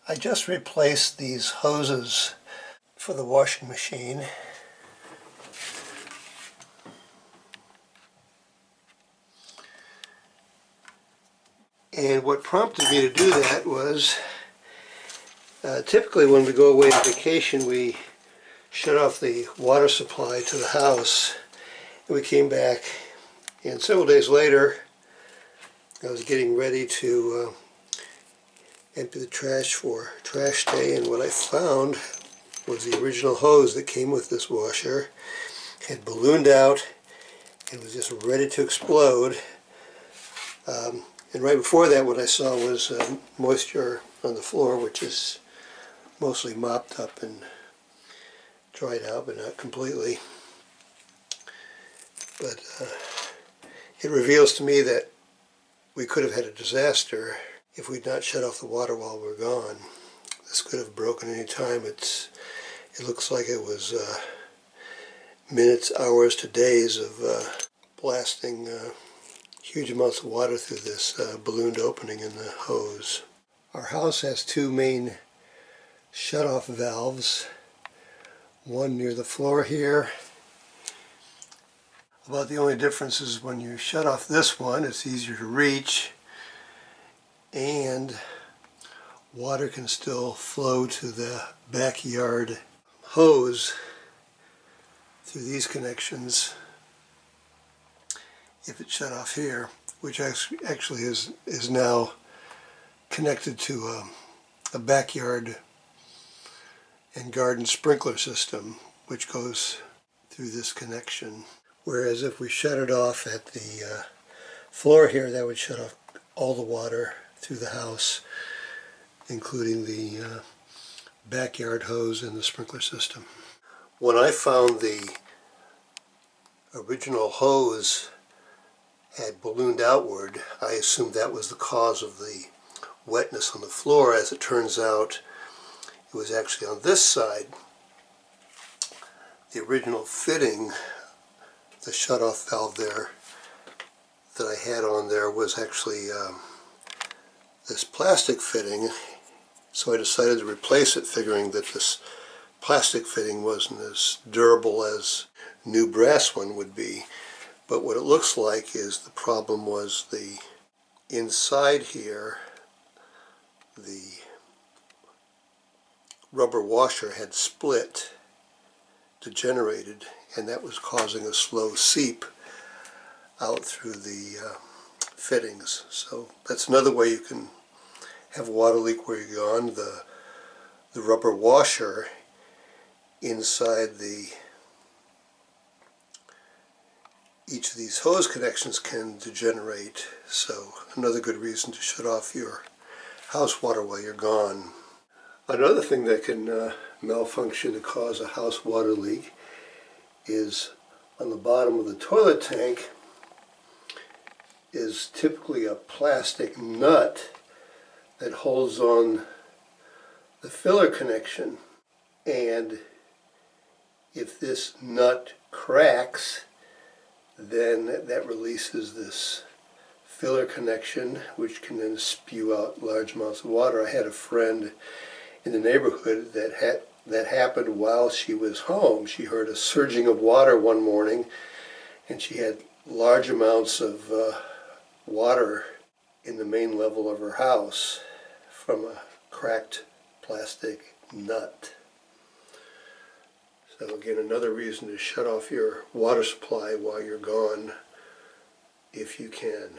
I just replaced these hoses for the washing machine. And what prompted me to do that was typically when we go away on vacation we shut off the water supply to the house, and we came back, and several days later I was getting ready to empty the trash for trash day, and what I found was the original hose that came with this washer had ballooned out and was just ready to explode. And right before that, what I saw was moisture on the floor, which is mostly mopped up and dried out, but not completely. But it reveals to me that we could have had a disaster if we'd not shut off the water while we were gone. This could have broken any time. It looks like it was minutes, hours to days of blasting huge amounts of water through this ballooned opening in the hose. Our house has two main shut-off valves, one near the floor here. About the only difference is when you shut off this one, it's easier to reach, and water can still flow to the backyard hose through these connections if it's shut off here, which actually is now connected to a backyard and garden sprinkler system, which goes through this connection. Whereas if we shut it off at the floor here, that would shut off all the water through the house, including the backyard hose and the sprinkler system. When I found the original hose had ballooned outward, I assumed that was the cause of the wetness on the floor. As it turns out, it was actually on this side. The original fitting, the shut-off valve there that I had on there, was actually this plastic fitting, so I decided to replace it, figuring that this plastic fitting wasn't as durable as new brass one would be. But what it looks like is the problem was the inside here, the rubber washer had split, degenerated, and that was causing a slow seep out through the fittings. So that's another way you can have a water leak where you're gone. The rubber washer inside each of these hose connections can degenerate, so another good reason to shut off your house water while you're gone. Another thing that can malfunction to cause a house water leak is on the bottom of the toilet tank is typically a plastic nut that holds on the filler connection, and if this nut cracks, then that releases this filler connection, which can then spew out large amounts of water. I had a friend in the neighborhood that happened while she was home. She heard a surging of water one morning, and she had large amounts of water in the main level of her house from a cracked plastic nut. So again, another reason to shut off your water supply while you're gone if you can.